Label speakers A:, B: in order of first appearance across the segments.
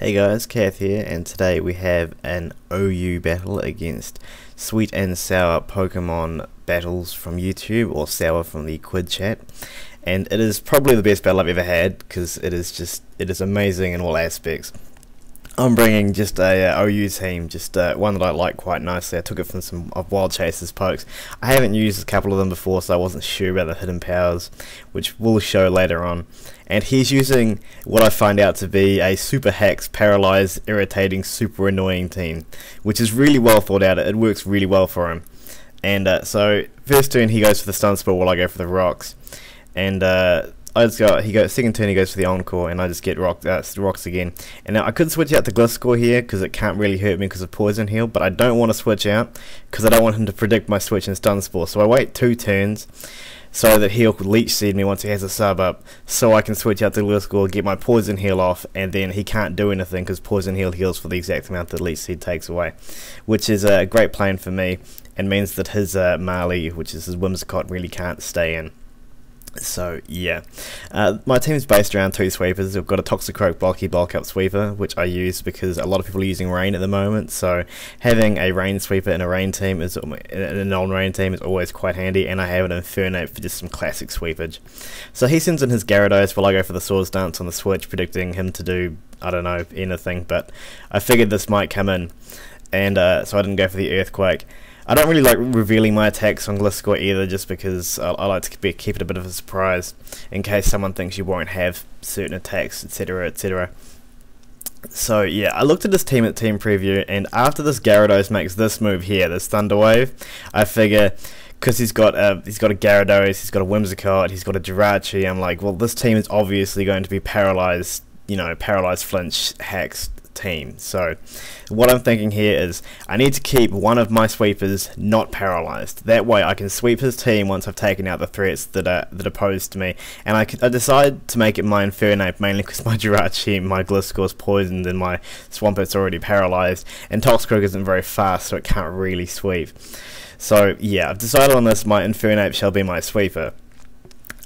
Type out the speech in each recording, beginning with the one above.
A: Hey guys, Kath here, and today we have an OU battle against Sweet and Sour Pokemon battles from YouTube, or Sour from the Quid chat. And it is probably the best battle I've ever had, because it is amazing in all aspects. I'm bringing just a OU team, just one that I like quite nicely. I took it from some of Wild Chaser's pokes. I haven't used a couple of them before, so I wasn't sure about the hidden powers, which we'll show later on. And he's using what I find out to be a super hacks, paralyzed, irritating, super annoying team, which is really well thought out. It works really well for him. And so first turn he goes for the stun spell while I go for the rocks, and second turn he goes for the encore, and I just get rocks again. And now I could switch out the Gliscor here because it can't really hurt me because of poison heal, but I don't want to switch out because I don't want him to predict my switch and stun spore. So I wait 2 turns so that he'll leech seed me once he has a sub up, so I can switch out the Gliscor, get my poison heal off, and then he can't do anything because poison heal heals for the exact amount that leech seed takes away, which is a great plan for me and means that his Marley, which is his Whimsicott, really can't stay in. So yeah, my team is based around 2 sweepers. I've got a Toxicroak bulk up sweeper, which I use because a lot of people are using rain at the moment, so having a rain sweeper in a rain team is a non-rain team is always quite handy. And I have an Infernape for just some classic sweepage. So he sends in his Gyarados while I go for the Swords Dance on the switch, predicting him to do, I don't know, anything, but I figured this might come in, and so I didn't go for the Earthquake. I don't really like revealing my attacks on Gliscor either, just because I like to keep it a bit of a surprise in case someone thinks you won't have certain attacks, etc, etc. So yeah, I looked at this team at team preview, and after this Gyarados makes this move here, this Thunder Wave, I figure, because he's got a Gyarados, he's got a Whimsicott, he's got a Jirachi, I'm like, well, this team is obviously going to be paralyzed, you know, paralyzed flinch hacks team. So what I'm thinking here is I need to keep one of my sweepers not paralyzed. That way I can sweep his team once I've taken out the threats that are posed to me. And I decide to make it my Infernape mainly because my Jirachi, my Gliscor is poisoned, and my Swampet's already paralyzed, and Toxicroak isn't very fast, so it can't really sweep. So yeah, I've decided on this. My Infernape shall be my sweeper.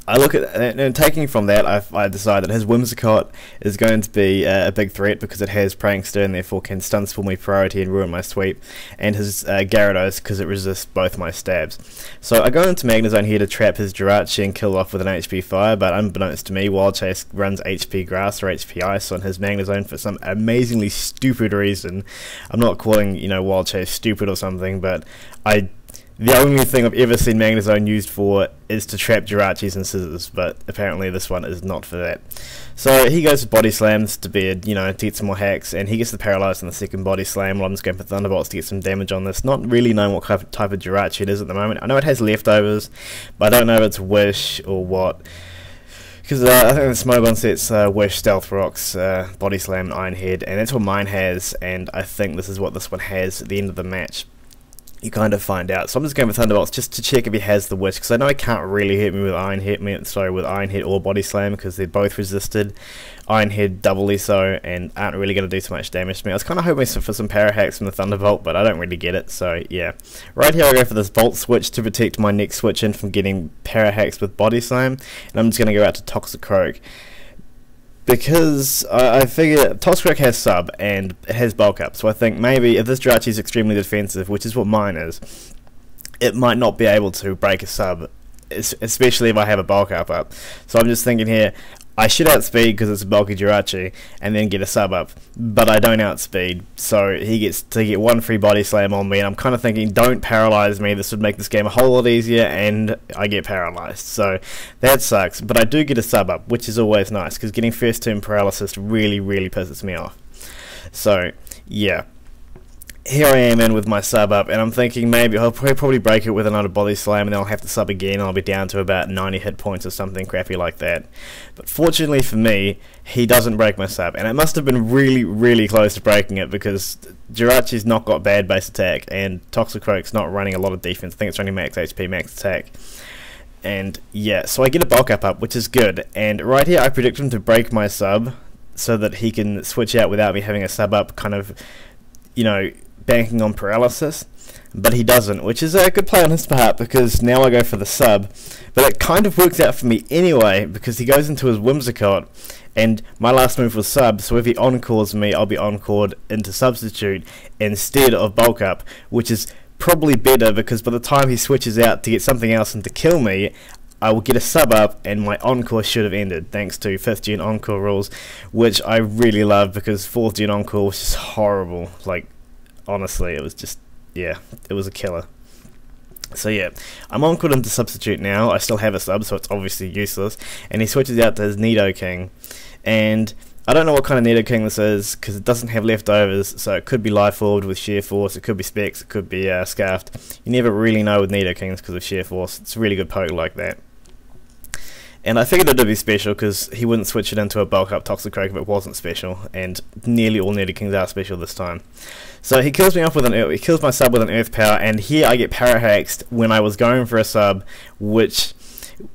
A: I look at, and taking from that, I decide that his Whimsicott is going to be a big threat because it has Prankster and therefore can stun spell me priority and ruin my sweep, and his Gyarados because it resists both my stabs. So I go into Magnezone here to trap his Jirachi and kill off with an HP Fire, but unbeknownst to me, Wild Chase runs HP Grass or HP Ice on his Magnezone for some amazingly stupid reason. I'm not calling, you know, Wild Chase stupid or something, but the only thing I've ever seen Magnezone used for is to trap Jirachis and Scissors, but apparently this one is not for that. So he goes for Body Slams to bed, you know, to get some more hacks, and he gets the Paralyzed on the second Body Slam while I'm just going for Thunderbolts to get some damage on this. Not really knowing what type of Jirachi it is at the moment. I know it has leftovers, but I don't know if it's Wish or what. Because I think the Smogon sets Wish, Stealth Rocks, Body Slam, and Iron Head, and that's what mine has, and I think this is what this one has at the end of the match. You kind of find out. So I'm just going with Thunderbolts just to check if he has the Wish, because I know he can't really hit me with Iron Head, with Iron Head or Body Slam, because they're both resisted. Iron Head doubly so, and aren't really going to do too much damage to me. I was kind of hoping for some Para Hacks from the Thunderbolt, but I don't really get it, so yeah. Right here I go for this Bolt Switch to protect my next switch in from getting Para Hacks with Body Slam, and I'm just going to go out to Toxicroak. Because I figure Toxicroak has sub and it has bulk up, so I think maybe if this Jirachi is extremely defensive, which is what mine is, it might not be able to break a sub, especially if I have a bulk up. So I'm just thinking here, I should outspeed because it's a bulky Jirachi and then get a sub up, but I don't outspeed, so he gets to get 1 free Body Slam on me, and I'm kind of thinking, don't paralyze me, this would make this game a whole lot easier, and I get paralyzed, so that sucks. But I do get a sub up, which is always nice, because getting first turn paralysis really pisses me off. So yeah, here I am in with my sub up, and I'm thinking maybe I'll probably break it with another Body Slam, and then I'll have to sub again, and I'll be down to about 90 hit points or something crappy like that. But fortunately for me, he doesn't break my sub, and it must have been really close to breaking it, because Jirachi's not got bad base attack, and Toxicroak's not running a lot of defense. I think it's running max HP, max attack. And yeah, so I get a bulk up, which is good, and right here I predict him to break my sub, so that he can switch out without me having a sub up, kind of, you know, banking on paralysis, but he doesn't, which is a good play on his part, because now I go for the sub. But it kind of works out for me anyway, because he goes into his Whimsicott, and my last move was sub, so if he encores me, I'll be encored into substitute instead of bulk up, which is probably better, because by the time he switches out to get something else and to kill me, I will get a sub up and my encore should have ended, thanks to 5th gen encore rules, which I really love, because 4th gen encore was just horrible. Like, honestly, it was just, yeah, it was a killer. So yeah, I'm encored into substitute now. I still have a sub, so it's obviously useless, and he switches out to his Nidoking, and I don't know what kind of Nidoking this is, because it doesn't have leftovers, so it could be Life Orb with Sheer Force, it could be Specs, it could be Scarfed. You never really know with Nidokings because of Sheer Force. It's a really good poke like that. And I figured it would be special, because he wouldn't switch it into a bulk up Toxicroak if it wasn't special, and nearly all Nidokings are special this time. So he kills me off with he kills my sub with an Earth Power, and here I get Parahaxed when I was going for a sub, which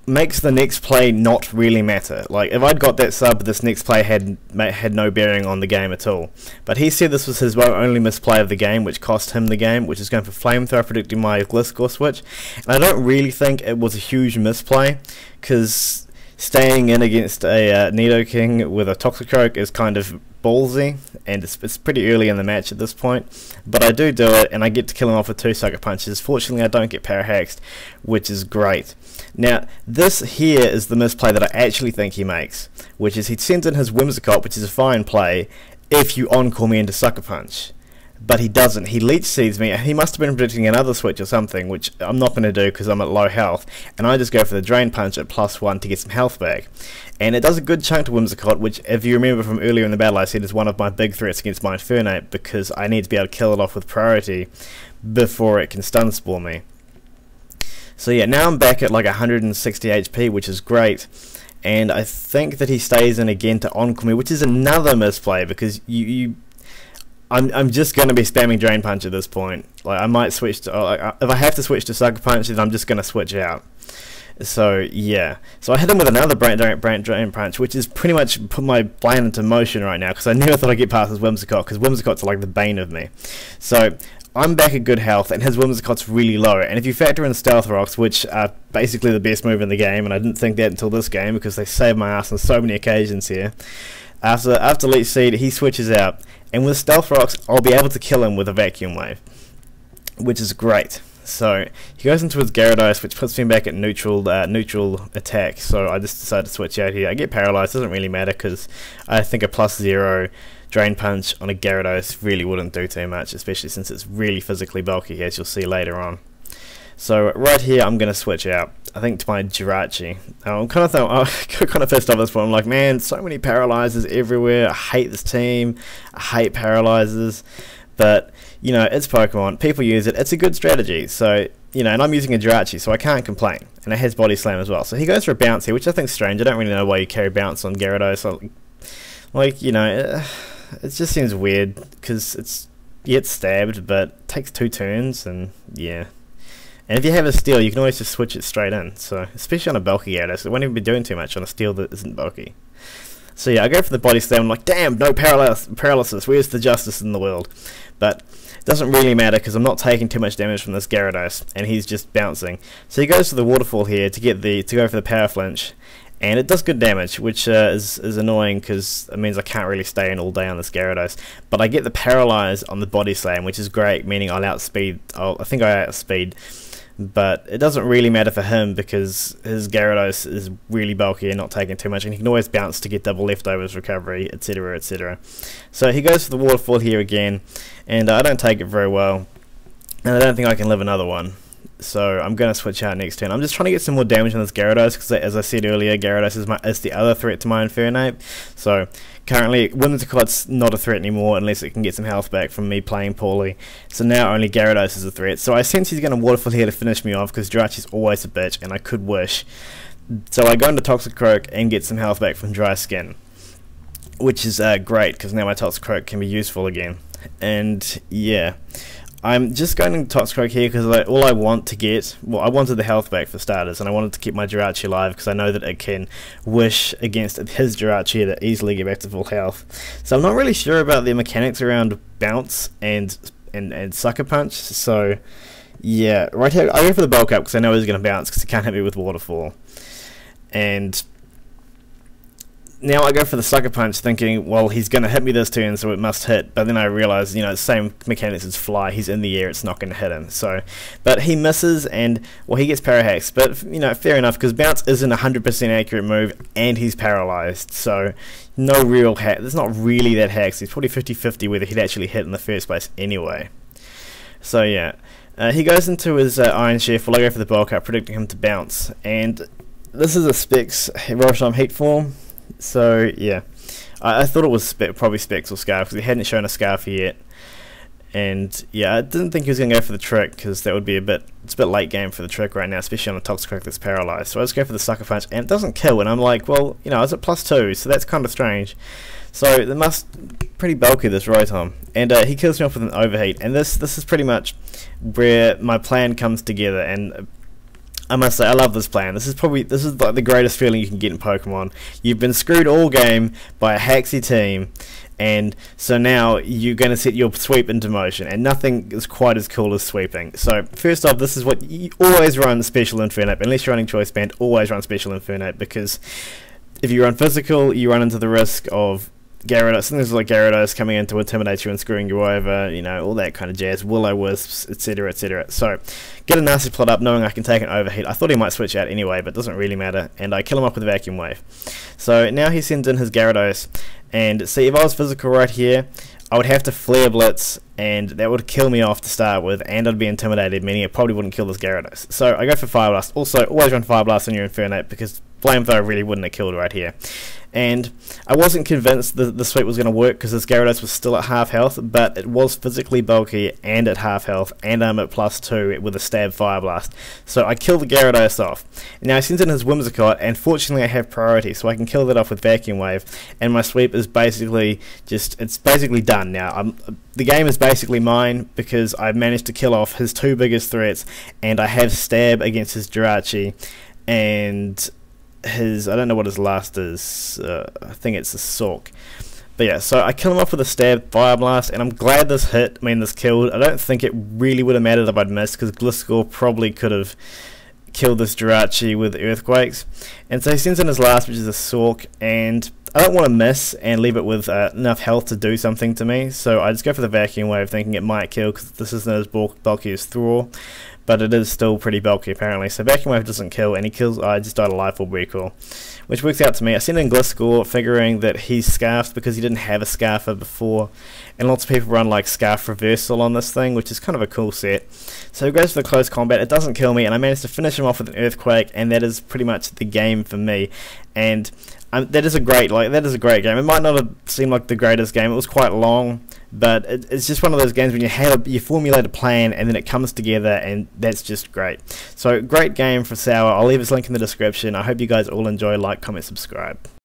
A: makes the next play not really matter. Like, if I'd got that sub, this next play had no bearing on the game at all. But he said this was his only misplay of the game, which cost him the game, which is going for Flamethrower, predicting my Gliscor switch. And I don't really think it was a huge misplay, because staying in against a Nidoking with a Toxicroak is kind of ballsy, and it's pretty early in the match at this point, but I do it, and I get to kill him off with 2 Sucker Punches. Fortunately, I don't get Parahaxed, which is great. Now, this here is the misplay that I actually think he makes, which is he sends in his Whimsicott, which is a fine play if you encore me into Sucker Punch. But he doesn't. He Leech Seeds me. He must have been predicting another switch or something, which I'm not going to do because I'm at low health, and I just go for the Drain Punch at +1 to get some health back. And it does a good chunk to Whimsicott, which, if you remember from earlier in the battle, I said is one of my big threats against my Infernape, because I need to be able to kill it off with priority before it can stun spore me. So yeah, now I'm back at like 160 HP, which is great. And I think that he stays in again to encore me, which is another misplay, because I'm just going to be spamming Drain Punch at this point. Like, I might switch to, if I have to switch to Sucker Punch, then I'm just going to switch out. So yeah, so I hit him with another Drain Punch, which is pretty much put my plan into motion right now, because I never thought I'd get past his Whimsicott, because Whimsicott's like the bane of me. So I'm back at good health, and his Whimsicott's really low, and if you factor in Stealth Rocks, which are basically the best move in the game, and I didn't think that until this game, because they saved my ass on so many occasions here. After Leech Seed, he switches out, and with Stealth Rocks, I'll be able to kill him with a Vacuum Wave, which is great. So he goes into his Gyarados, which puts me back at neutral attack, so I just decided to switch out here. I get paralyzed, doesn't really matter, because I think a +0 Drain Punch on a Gyarados really wouldn't do too much, especially since it's really physically bulky, as you'll see later on. So right here, I'm going to switch out, I think, to my Jirachi. I'm kind of pissed off at this point. I'm like, man, so many paralyzers everywhere. I hate this team. I hate paralyzers. But, you know, it's Pokemon. People use it. It's a good strategy. So, you know, and I'm using a Jirachi, so I can't complain. And it has Body Slam as well. So he goes for a Bounce here, which I think is strange. I don't really know why you carry Bounce on Gyarados. Like, you know, it just seems weird, because you get stabbed, but it takes 2 turns, and yeah. And if you have a Steel, you can always just switch it straight in. So, especially on a bulky Gyarados, it won't even be doing too much on a Steel that isn't bulky. So yeah, I go for the Body Slam. I'm like, damn, no paralysis. Where's the justice in the world? But it doesn't really matter, because I'm not taking too much damage from this Gyarados, and he's just bouncing. So he goes for the Waterfall here to go for the Power Flinch, and it does good damage, which is annoying, because it means I can't really stay in all day on this Gyarados. But I get the Paralyze on the Body Slam, which is great, meaning I think I outspeed. But it doesn't really matter for him, because his Gyarados is really bulky and not taking too much, and he can always bounce to get double leftovers recovery, etc, etc. So he goes for the Waterfall here again, and I don't take it very well, and I don't think I can live another one. So I'm going to switch out next turn. I'm just trying to get some more damage on this Gyarados, because as I said earlier, Gyarados is the other threat to my Infernape. So currently, Whimsicott's not a threat anymore, unless it can get some health back from me playing poorly. So now only Gyarados is a threat. So I sense he's going to Waterfall here to finish me off, because Jirachi's always a bitch, and I could wish. So I go into Toxicroak and get some health back from Dry Skin, which is great, because now my Toxicroak can be useful again. And yeah, I'm just going to Toxicroak here, because all I want to get, well, I wanted the health back for starters, and I wanted to keep my Jirachi alive, because I know that it can wish against his Jirachi to easily get back to full health. So I'm not really sure about the mechanics around Bounce and and Sucker Punch. So yeah, right here I go for the bulk up because I know he's going to bounce because he can't hit me with Waterfall. And now I go for the Sucker Punch thinking, well, he's going to hit me this turn, so it must hit. But then I realise, you know, same mechanics as Fly. He's in the air, it's not going to hit him. So, but he misses, and, well, he gets Parahax. But, you know, fair enough, because Bounce isn't a 100% accurate move, and he's paralysed. So, no real hack. There's not really that hacks. He's probably 50-50 whether he'd actually hit in the first place anyway. So, yeah. He goes into his Iron Chef. Well, I go for the bulk up, predicting him to bounce. And this is a Specs Roshan Heat form. So yeah, I thought it was probably Specs or Scarf because he hadn't shown a Scarf yet, and yeah, I didn't think he was going to go for the trick because that would be it's a bit late game for the trick right now, especially on a Toxicroak that's paralysed. So I just go for the Sucker Punch, and it doesn't kill, and I'm like, well, you know, it's at +2, so that's kind of strange. So it must pretty bulky, this Rotom, and he kills me off with an Overheat, and this is pretty much where my plan comes together. And I must say, I love this plan. This is like the greatest feeling you can get in Pokemon. You've been screwed all game by a Haxie team, and so now you're going to set your sweep into motion, and nothing is quite as cool as sweeping. So first off, this is what you always run Special Infernape. Unless you're running Choice Band, always run Special Infernape, because if you run Physical, you run into the risk of Gyarados, things like Gyarados coming in to intimidate you and screwing you over, you know, all that kind of jazz, Will-O-Wisps, etc, etc. So, get a nasty plot up knowing I can take an Overheat. I thought he might switch out anyway, but it doesn't really matter, and I kill him up with a Vacuum Wave. So, now he sends in his Gyarados, and see, if I was Physical right here, I would have to Flare Blitz, and that would kill me off to start with, and I'd be intimidated, meaning it probably wouldn't kill this Gyarados. So, I go for Fire Blast. Also, always run Fire Blast on your Infernape, because Flamethrower really wouldn't have killed right here. And I wasn't convinced the sweep was going to work because this Gyarados was still at half health, but it was physically bulky and at half health, and I'm at +2 with a Stab Fire Blast. So I kill the Gyarados off. Now he sends in his Whimsicott, and fortunately I have priority, so I can kill that off with Vacuum Wave, and my sweep is basically it's basically done now. The game is basically mine because I've managed to kill off his two biggest threats, and I have Stab against his Jirachi, and his, I don't know what his last is, I think it's a Sork. But yeah, so I kill him off with a Stab Fire Blast, and I'm glad this hit, this killed. I don't think it really would have mattered if I'd missed, because Gliscor probably could have killed this Jirachi with Earthquakes. And so he sends in his last, which is a Sork, and I don't want to miss and leave it with enough health to do something to me, so I just go for the Vacuum Wave thinking it might kill, because this isn't as bulky as Thrall, but it is still pretty bulky apparently. So Vacuum Wave doesn't kill, and he kills, I just died a Life Orb Recall, which works out to me. I sent in Gliscor figuring that he's Scarfed because he didn't have a Scarfer before, and lots of people run like Scarf Reversal on this thing, which is kind of a cool set. So he goes for the close combat, it doesn't kill me, and I managed to finish him off with an Earthquake, and that is pretty much the game for me. And that is a great game. It might not have seemed like the greatest game. It was quite long, but it's just one of those games when you formulate a plan and then it comes together, and that's just great. So great game for Sour. I'll leave his link in the description. I hope you guys all enjoy. Like, comment, subscribe.